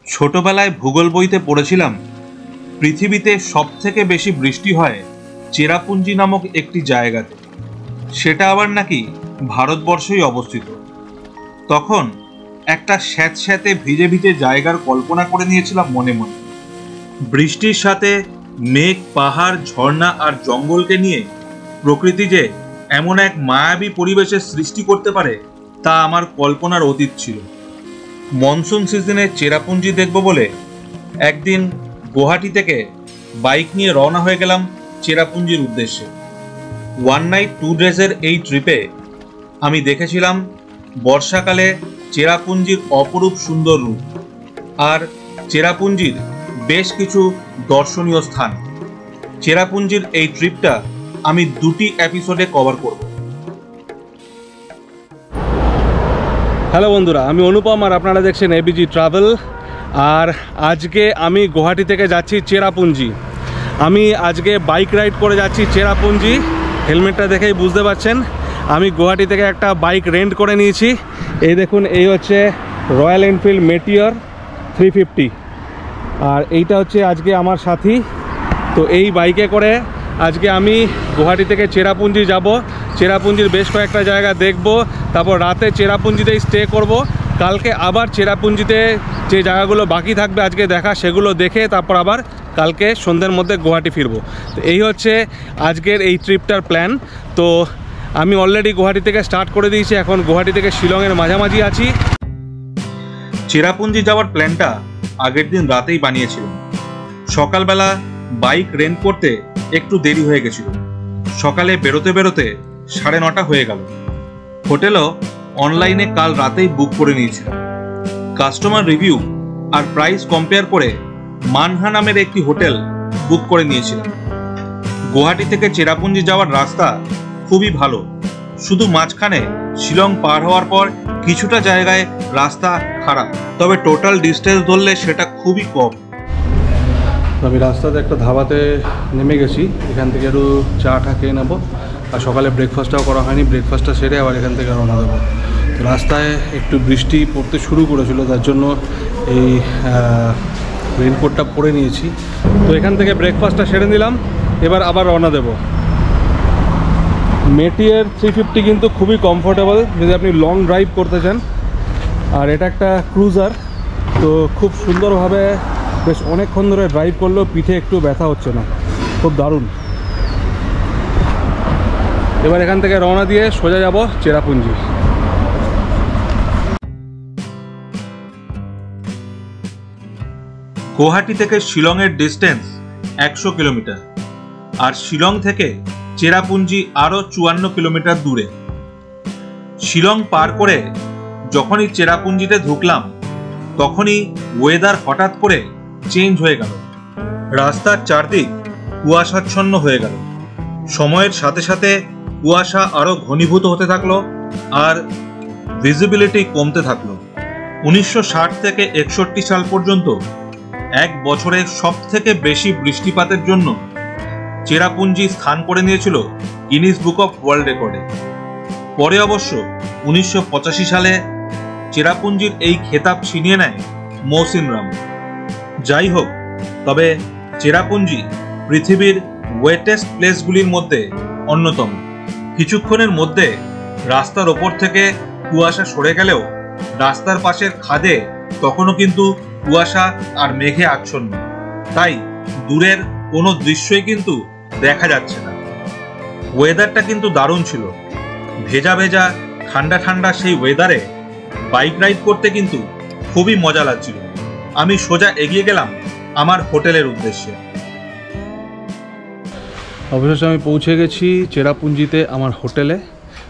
ছোটবেলায় ভূগোল বইতে পড়েছিলাম পৃথিবীতে সবথেকে বেশি বৃষ্টি হয় চেরাপুঞ্জি নামক একটি জায়গাতে। সেটা আবার নাকি ভারতবর্ষেই অবস্থিত। তখন একটা স্যাঁতস্যাঁতে ভিজে ভিজে জায়গার কল্পনা করে নিয়েছিলাম মনে মনে। বৃষ্টির সাথে মেঘ, পাহাড়, ঝর্ণা আর জঙ্গলকে নিয়ে প্রকৃতি যে এমন এক মায়াবী পরিবেশের সৃষ্টি করতে পারে তা আমার কল্পনার অতীত ছিল। মনসুন সিজনে চেরাপুঞ্জি দেখব বলে একদিন গুয়াহাটি থেকে বাইক নিয়ে রওনা হয়ে গেলাম চেরাপুঞ্জির উদ্দেশ্যে। 1 নাইট 2 ডেজের এই ট্রিপে আমি দেখেছিলাম বর্ষাকালে চেরাপুঞ্জির অপরূপ সুন্দর রূপ আর চেরাপুঞ্জির বেশ কিছু দর্শনীয় স্থান। চেরাপুঞ্জির এই ট্রিপটা আমি 2টি এপিসোডে কভার করব। হ্যালো বন্ধুরা, আমি অনুপম আর আপনারা দেখছেন এবিজি ট্রাভেল। আর আজকে আমি গুয়াহাটি থেকে যাচ্ছি চেরাপুঞ্জি। আমি আজকে বাইক রাইড করে যাচ্ছি চেরাপুঞ্জি। হেলমেটটা দেখেই বুঝতে পারছেন আমি গুয়াহাটি থেকে একটা বাইক রেন্ট করে নিয়েছি। এই দেখুন, এই হচ্ছে রয়্যাল এনফিল্ড মেটিওর 350 আর এইটা হচ্ছে আজকে আমার সাথী। তো এই বাইকে করে আজকে আমি গুয়াহাটি থেকে চেরাপুঞ্জি যাব। চেরাপুঞ্জির বেশ কয়েকটা জায়গা দেখব, তারপর রাতে চেরাপুঞ্জিতেই স্টে করব। কালকে আবার চেরাপুঞ্জিতে যে জায়গাগুলো বাকি থাকবে আজকে দেখা, সেগুলো দেখে তারপর আবার কালকে সন্ধ্যের মধ্যে গুয়াহাটি ফিরব। তো এই হচ্ছে আজকের এই ট্রিপটার প্ল্যান। তো আমি অলরেডি গুয়াহাটি থেকে স্টার্ট করে দিয়েছি, এখন গুয়াহাটি থেকে শিলংয়ের মাঝামাঝি আছি। চেরাপুঞ্জি যাওয়ার প্ল্যানটা আগের দিন রাতেই বানিয়েছিলাম। সকালবেলা বাইক রেন্ট করতে একটু দেরি হয়ে গেছিল। সকালে বেরোতে বেরোতে 9:30 হয়ে গেল। হোটেলও অনলাইনে কাল রাতেই বুক করে নিয়েছিলাম। কাস্টমার রিভিউ আর প্রাইস কম্পেয়ার করে মানহা নামের একটি হোটেল বুক করে নিয়েছিলাম। গুয়াহাটি থেকে চেরাপুঞ্জি যাওয়ার রাস্তা খুবই ভালো, শুধু মাঝখানে শিলং পার হওয়ার পর কিছুটা জায়গায় রাস্তা খারাপ, তবে টোটাল ডিস্টেন্স ধরলে সেটা খুবই কম। আমি রাস্তাতে একটা ধাবাতে নেমে গেছি, এখান থেকে একটু চা খেয়ে নেবো। আর সকালে ব্রেকফাস্টটাও করা হয়নি, ব্রেকফাস্টটা সেরে আবার এখান থেকে রওনা দেবো। তো রাস্তায় একটু বৃষ্টি পড়তে শুরু করেছিল, তার জন্য এই রেইনকোটটা পরে নিয়েছি। তো এখান থেকে ব্রেকফাস্টটা সেরে নিলাম, এবার আবার রওনা দেবো। মেটিওর 350 কিন্তু খুবই কমফোর্টেবল যদি আপনি লং ড্রাইভ করতে চান। আর এটা একটা ক্রুজার, তো খুব সুন্দরভাবে বেশ অনেকক্ষণ ধরে ড্রাইভ করলেও পিঠে একটু ব্যথা হচ্ছে না, খুব দারুণ। এবার এখান থেকে রওনা দিয়ে সোজা যাব চেরাপুঞ্জি। গুয়াহাটি থেকে শিলংয়ের ডিস্টেন্স 100 কিলোমিটার আর শিলং থেকে চেরাপুঞ্জি আরও 54 কিলোমিটার দূরে। শিলং পার করে যখনই চেরাপুঞ্জিতে ঢুকলাম তখনই ওয়েদার হঠাৎ করে চেঞ্জ হয়ে গেল। রাস্তার চারদিক কুয়াশাচ্ছন্ন হয়ে গেল। সময়ের সাথে সাথে কুয়াশা আরো ঘনীভূত হতে থাকলো আর ভিজিবিলিটি কমতে থাকলো। 1960 থেকে 61 সাল পর্যন্ত এক বছরে সব থেকে বেশি বৃষ্টিপাতের জন্য চেরাপুঞ্জি স্থান করে নিয়েছিল গিনিস বুক অফ ওয়ার্ল্ড রেকর্ডে। পরে অবশ্য 1985 সালে চেরাপুঞ্জির এই খেতাব ছিনিয়ে নেয় মৌসিন রাম। যাই হোক, তবে চেরাপুঞ্জি পৃথিবীর ওয়েটেস্ট প্লেসগুলির মধ্যে অন্যতম। কিছুক্ষণের মধ্যে রাস্তার ওপর থেকে কুয়াশা সরে গেলেও রাস্তার পাশের খাদে তখনও কিন্তু কুয়াশা আর মেঘে আচ্ছন্ন, তাই দূরের কোনো দৃশ্যই কিন্তু দেখা যাচ্ছে না। ওয়েদারটা কিন্তু দারুণ ছিল, ভেজা ভেজা ঠান্ডা ঠান্ডা সেই ওয়েদারে বাইক রাইড করতে কিন্তু খুবই মজা লাগছিল। আমি সোজা এগিয়ে গেলাম আমার হোটেলের উদ্দেশ্যে। অবশেষে আমি পৌঁছে গেছি চেরাপুঞ্জিতে আমার হোটেলে।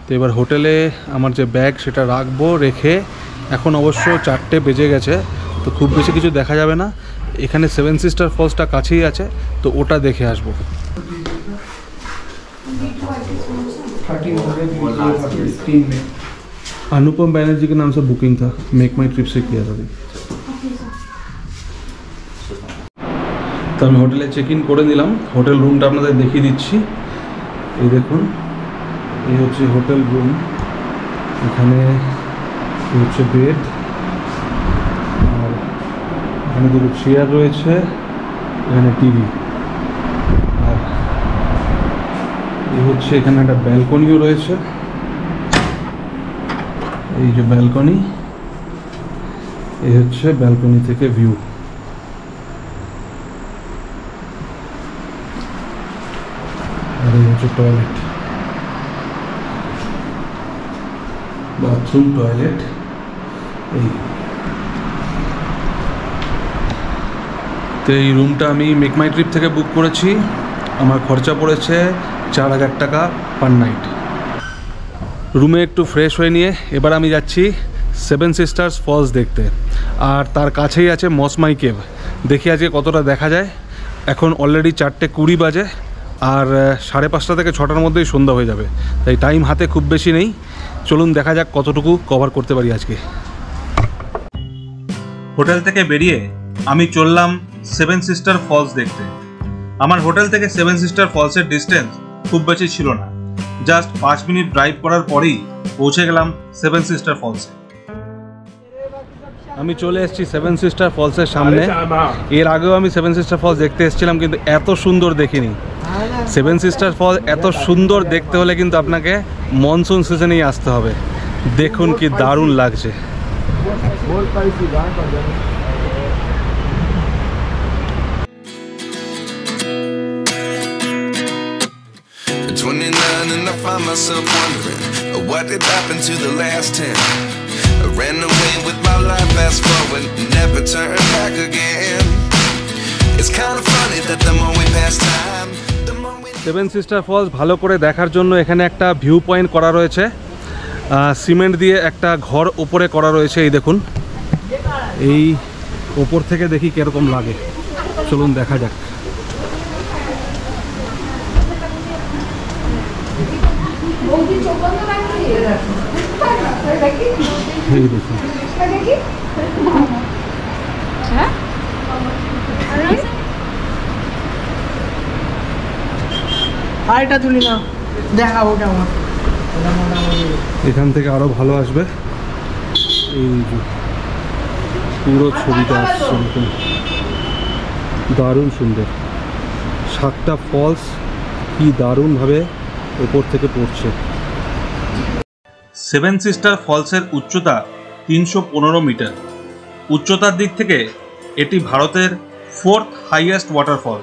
তো এবার হোটেলে আমার যে ব্যাগ সেটা রাখবো, রেখে এখন অবশ্য 4টে বেজে গেছে, তো খুব বেশি কিছু দেখা যাবে না। এখানে 7 সিস্টার ফলসটা কাছেই আছে, তো ওটা দেখে আসবো। अनुपम बैनर्जी के नाम से बुकिंग था, मेक माई ट्रिप से किया था। তো আমি হোটেলে চেক ইন করে নিলাম। হোটেল রুমটা আপনাদের দেখিয়ে দিচ্ছি। এই দেখুন, এই হচ্ছে হোটেল রুম। এখানে এই হচ্ছে বেড, আর এখানে দুটো চেয়ার রয়েছে, এখানে টিভি, আর এই হচ্ছে এখানে একটা ব্যালকনিও রয়েছে। এই যে ব্যালকনি, এই হচ্ছে ব্যালকনি থেকে ভিউ। আর এই হচ্ছে টয়লেট, বাথরুম, টয়লেট। এই তো এই রুমটা আমি মেক মাই ট্রিপ থেকে বুক করেছি। আমার খরচা পড়েছে 4000 টাকা পার নাইট। রুমে একটু ফ্রেশ হয়ে নিয়ে এবার আমি যাচ্ছি সেভেন সিস্টার্স ফলস দেখতে, আর তার কাছেই আছে মসমাই কেভ। দেখি আজকে কতটা দেখা যায়। এখন অলরেডি 4:20 বাজে, আর 5:30 থেকে 6টার মধ্যেই সন্ধ্যা হয়ে যাবে, তাই টাইম হাতে খুব বেশি নেই। চলুন দেখা যাক কতটুকু কভার করতে পারি আজকে। হোটেল থেকে বেরিয়ে আমি চললাম সেভেন সিস্টার ফলস দেখতে। আমার হোটেল থেকে সেভেন সিস্টার ফলসের ডিস্টেন্স খুব বেশি ছিল না, জাস্ট 5 মিনিট ড্রাইভ করার পরেই পৌঁছে গেলাম সেভেন সিস্টার ফলসে। আমি চলে এসেছি সেভেন সিস্টার ফলসের সামনে। এর আগেও আমি সেভেন সিস্টার ফলস দেখতে এসেছিলাম, কিন্তু এত সুন্দর দেখিনি। সেভেন সিস্টার ফলস এত সুন্দর দেখতে হলে কিন্তু আপনাকে মনসুন সিজনেই আসতে হবে। দেখুন কি দারুণ লাগছে। At 29 and I find myself wondering what did happen to the last 10. I ran away with my life, fast forward, never turn back again. It's kind of funny that the more we pass time, the more we... Seven Sister Falls ভালো করে দেখার জন্য এখানে একটা view point করা রয়েছে, cement দিয়ে একটা ঘর উপরে করা রয়েছে। এই দেখুন, এই ওপর থেকে দেখি কিরকম লাগে। চলুন দেখা যাক। এই দেখুন, আরেকটা তুলি না, দেখা ওটা আমার এখান থেকে আরো ভালো আসবে। এই যে পুরো ছবিটা আসছে, দেখুন দারুণ সুন্দর। 7টা ফলস কি দারুণভাবে ওপর থেকে পড়ছে। সেভেন সিস্টার ফলসের উচ্চতা 315 মিটার। উচ্চতার দিক থেকে এটি ভারতের 4th highest waterfall.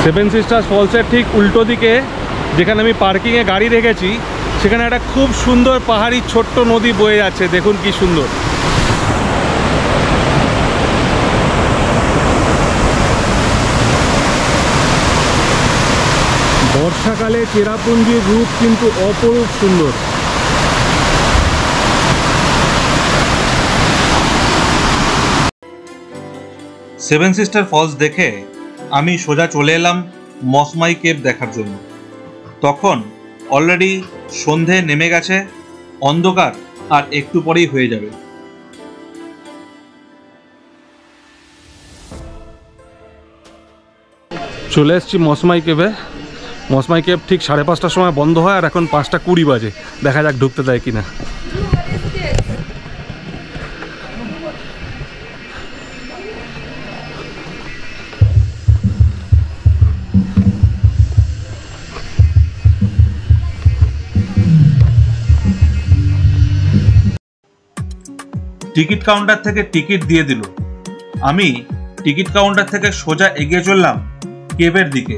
Seven sister ফলসের ঠিক উল্টো দিকে, যেখানে আমি পার্কিংয়ে গাড়ি রেখেছি, সেখানে একটা খুব সুন্দর পাহাড়ি ছোট্ট নদী বয়ে যাচ্ছে। দেখুন কি সুন্দর। বর্ষাকালে চেরাপুঞ্জির রূপ কিন্তু অপরূপ সুন্দর। সেভেন সিস্টার ফলস দেখে আমি সোজা চলে এলাম মসমাই কেভ দেখার জন্য। তখন অলরেডি সন্ধে নেমে গেছে, অন্ধকার আর একটু পরেই হয়ে যাবে। চলে এসেছি মসমাই কেভে। মসমাই কেভ ঠিক 5:30টার সময় বন্ধ হয়, আর এখন 5:20 বাজে। দেখা যাক ঢুকতে দেয় কিনা। টিকিট কাউন্টার থেকে টিকিট দিয়ে দিল। আমি টিকিট কাউন্টার থেকে সোজা এগিয়ে চললাম কেভের দিকে।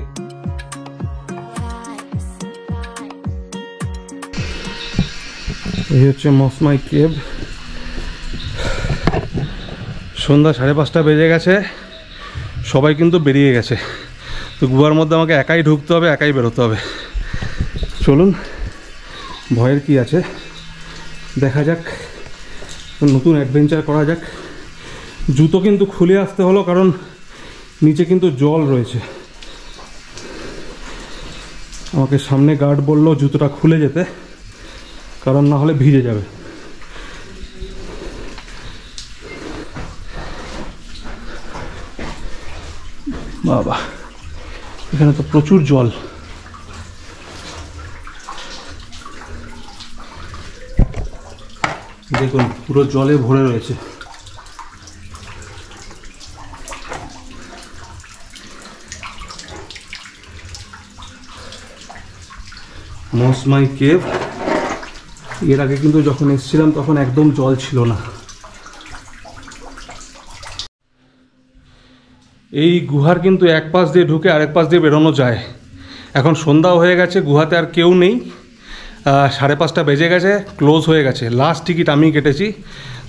এই হচ্ছে মসমাই কেভ। সন্ধ্যা 5:30 বেজে গেছে, সবাই কিন্তু বেরিয়ে গেছে। তো গুহার মধ্যে আমাকে একাই ঢুকতে হবে, একাই বেরোতে হবে। চলুন, ভয়ের কি আছে, দেখা যাক, নতুন অ্যাডভেঞ্চার করা যাক। জুতো কিন্তু খুলে আসতে হলো, কারণ নিচে কিন্তু জল রয়েছে। আমাকে সামনে গার্ড বললো জুতোটা খুলে যেতে, কারণ না হলে ভিজে যাবে। বাবা, এখানে তো প্রচুর জল। দেখুন পুরো জলে ভরে রয়েছে। মসমাই কেভ, এর আগে কিন্তু যখন এসেছিলাম তখন একদম জল ছিল না। এই গুহার কিন্তু এক পাশ দিয়ে ঢুকে আরেক পাশ দিয়ে বেরোনো যায়। এখন সন্ধ্যাও হয়ে গেছে, গুহাতে আর কেউ নেই, 5:30 বেজে গেছে, ক্লোজ হয়ে গেছে। লাস্ট টিকিট আমি কেটেছি,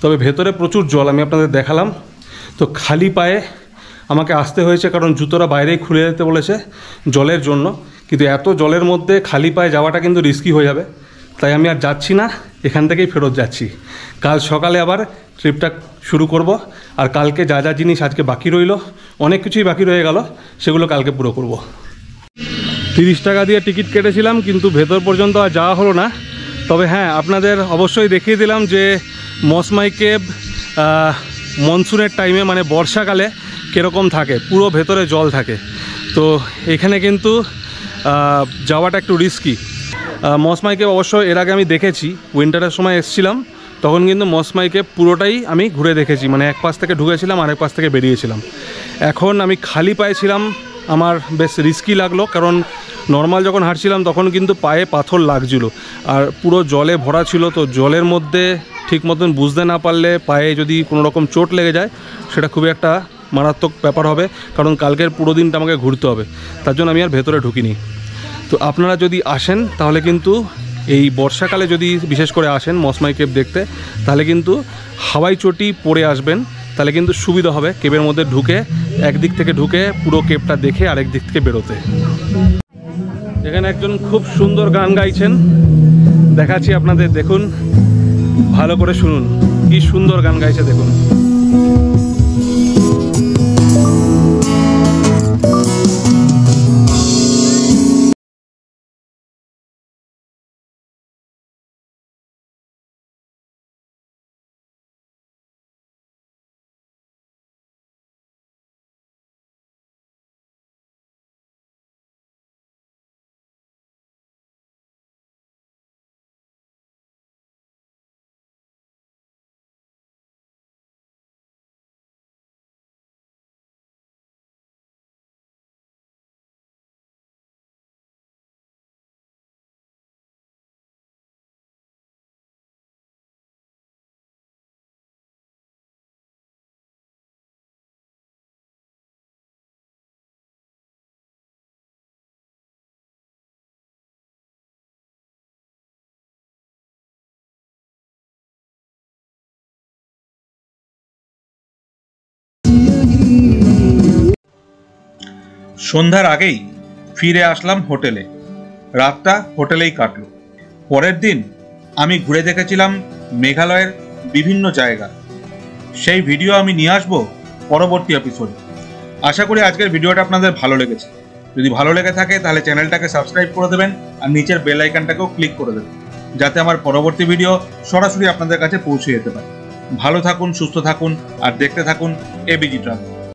তবে ভেতরে প্রচুর জল, আমি আপনাদের দেখালাম। তো খালি পায়ে আমাকে আসতে হয়েছে, কারণ জুতোটা বাইরেই খুলে যেতে বলেছে জলের জন্য। কিন্তু এত জলের মধ্যে খালি পায়ে যাওয়াটা কিন্তু রিস্কি হয়ে যাবে, তাই আমি আর যাচ্ছি না, এখান থেকেই ফেরত যাচ্ছি। কাল সকালে আবার ট্রিপটা শুরু করব। আর কালকে যা যা জিনিস আজকে বাকি রইল, অনেক কিছুই বাকি রয়ে গেল, সেগুলো কালকে পুরো করব। 30 টাকা দিয়ে টিকিট কেটেছিলাম, কিন্তু ভেতর পর্যন্ত আর যাওয়া হলো না। তবে হ্যাঁ, আপনাদের অবশ্যই দেখিয়ে দিলাম যে মসমাই কেভ মনসুনের টাইমে মানে বর্ষাকালে কীরকম থাকে, পুরো ভেতরে জল থাকে। তো এখানে কিন্তু যাওয়াটা একটু রিস্কি। মসমাই কেভ অবশ্য এর আগে আমি দেখেছি, উইন্টারের সময় এসেছিলাম, তখন কিন্তু মসমাই কেভ পুরোটাই আমি ঘুরে দেখেছি, মানে এক পাশ থেকে ঢুকেছিলাম আরেক পাশ থেকে বেরিয়েছিলাম। এখন আমি খালি পায়ে ছিলাম, আমার বেশ রিস্কি লাগলো, কারণ নর্মাল যখন হাঁটছিলাম তখন কিন্তু পায়ে পাথর লাগছিল, আর পুরো জলে ভরা ছিল। তো জলের মধ্যে ঠিক মতন বুঝতে না পারলে পায়ে যদি কোনো রকম চোট লেগে যায়, সেটা খুবই একটা মারাত্মক ব্যাপার হবে, কারণ কালকের পুরো দিনটা আমাকে ঘুরতে হবে। তার জন্য আমি আর ভেতরে ঢুকিনি। তো আপনারা যদি আসেন তাহলে কিন্তু এই বর্ষাকালে যদি বিশেষ করে আসেন মসমাই কেভ দেখতে, তাহলে কিন্তু হাওয়াই চটি পরে আসবেন, তাহলে কিন্তু সুবিধা হবে কেভের মধ্যে ঢুকে, একদিক থেকে ঢুকে পুরো কেভটা দেখে আরেক দিক থেকে বেরোতে। এখানে একজন খুব সুন্দর গান গাইছেন, দেখাচ্ছি আপনাদের, দেখুন ভালো করে শুনুন, কি সুন্দর গান গাইছে দেখুন। সন্ধ্যার আগেই ফিরে আসলাম হোটেলে, রাতটা হোটেলেই কাটলো। পরের দিন আমি ঘুরে দেখেছিলাম মেঘালয়ের বিভিন্ন জায়গা, সেই ভিডিও আমি নিয়ে আসবো পরবর্তী এপিসোডে। আশা করি আজকের ভিডিওটা আপনাদের ভালো লেগেছে। যদি ভালো লেগে থাকে তাহলে চ্যানেলটাকে সাবস্ক্রাইব করে দেবেন, আর নিচের বেল আইকনটাকেও ক্লিক করে দেবেন, যাতে আমার পরবর্তী ভিডিও সরাসরি আপনাদের কাছে পৌঁছে যেতে পারে। ভালো থাকুন, সুস্থ থাকুন, আর দেখতে থাকুন এবিজি ট্রাভেল।